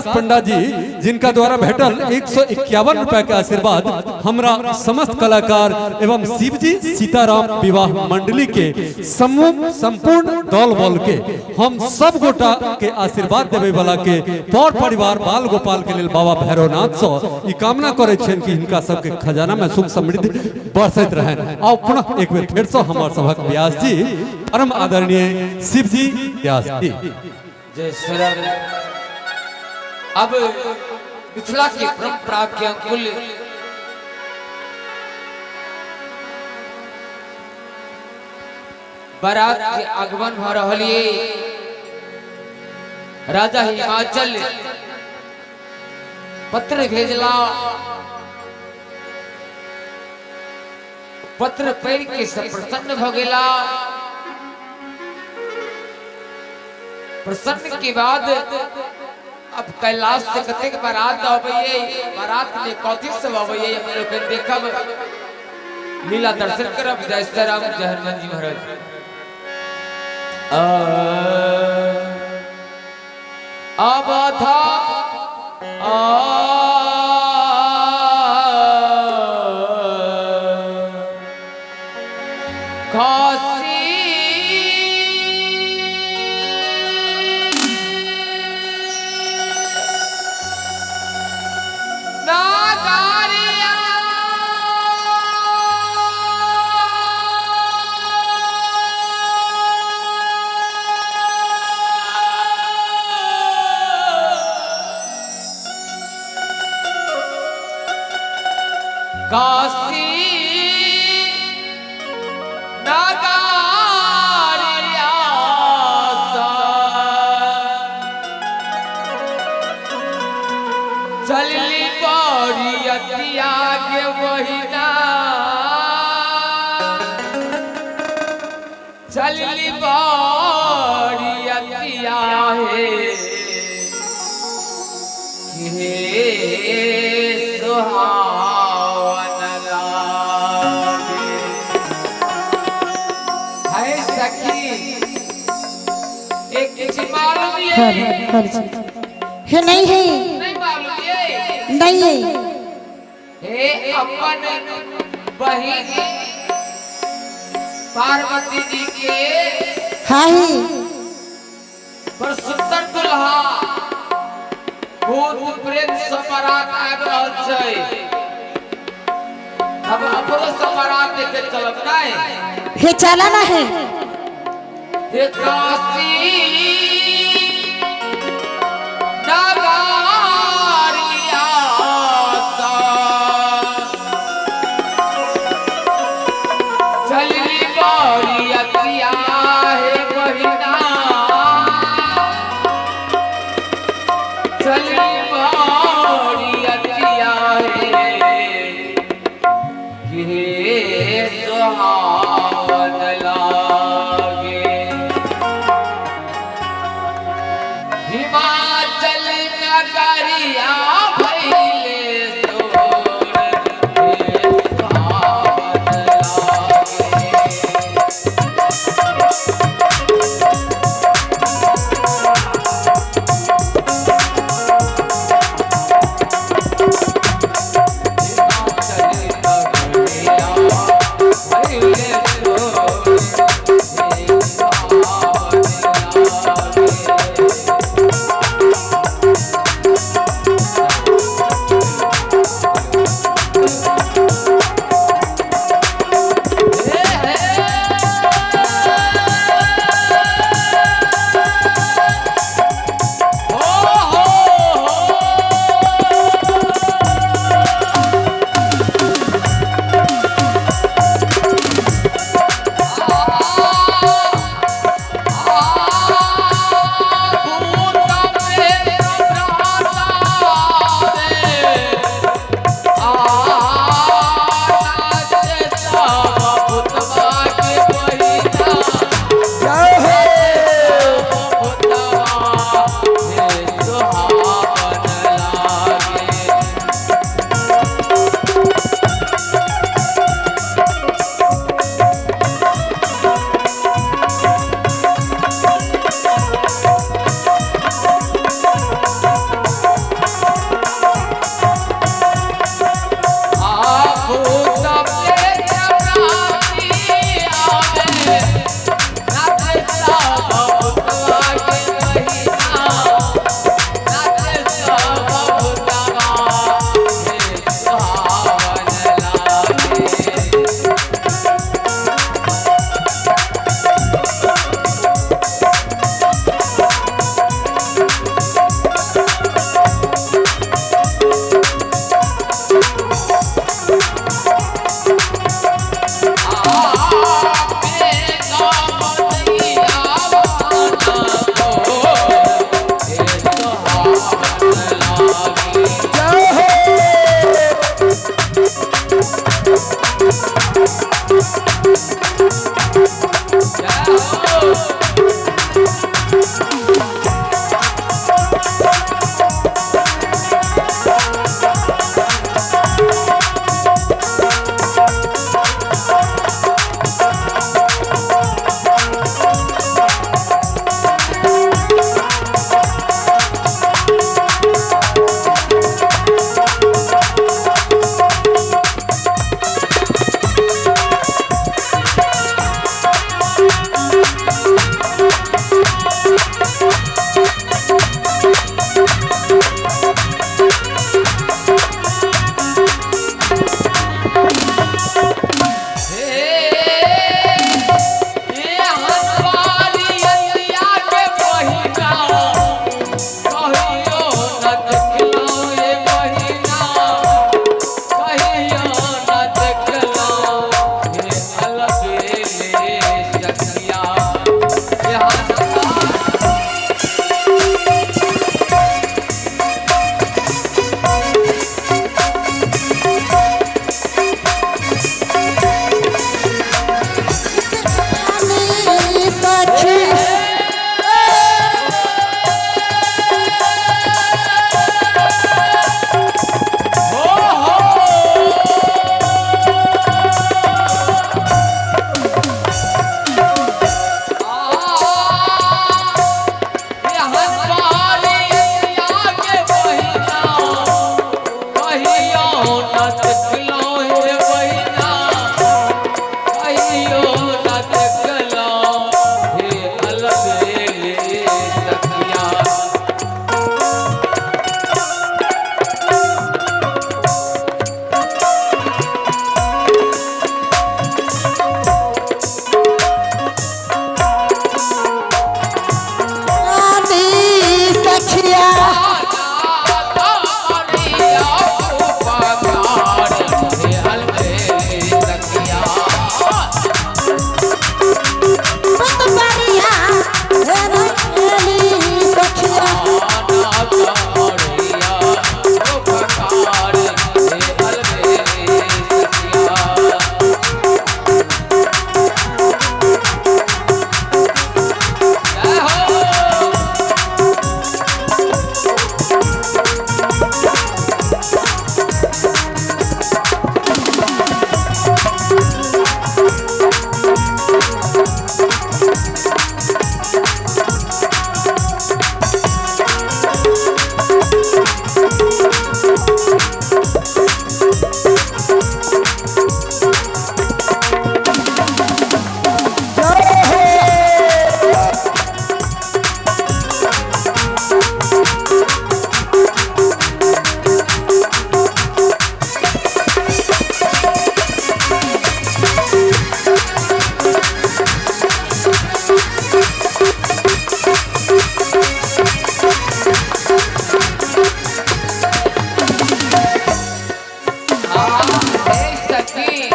प्रकाश पंडा जी जिनका द्वारा भेटल 151 रुपए के आशीर्वाद हमरा समस्त कलाकार एवं शिवजी सीताराम विवाह मंडली के संपूर्ण दल बल के हम सब गोटा के आशीर्वाद देवे वाला के पर परिवार बाल गोपाल के लिए बाबा भैरवनाथ सो ई कामना करे छन कि इनका सबके खजाना में सुख समृद्धि बरसत रहे। आओ पुनः एक बेर फिर से हमार सभक व्यास जी परम आदरणीय शिवजी व्यास जी। जय श्री राम। अब मिथिला की परंपरा के अनुकूल बारात के आगमन हो रही राजा हिमाचल पत्र भेजला, पत्र पढ़ के सब प्रसन्न हो गेला। प्रसन्न के बाद अब कैलाश से कतेक बारात अबैये, बारात में कथी सब अबैये हम लोग देखब, लीला दर्शन करब। जय श्री राम। जय हनुमान जी महाराज। अब था काशी नगारिया चलली बरियतिया के वहीना, चलली बरियतिया हे सोहा है नहीं है नहीं है। हे अपन बहिन पार्वती जी के हाँ ही पर सुंदर दुल्हा भूत प्रेत सम्राट आब रहल छै। अब अपनो सम्राट देखे चलब नहीं हे चला ना है। हे काशी हिमाचल नगरिया हे सखी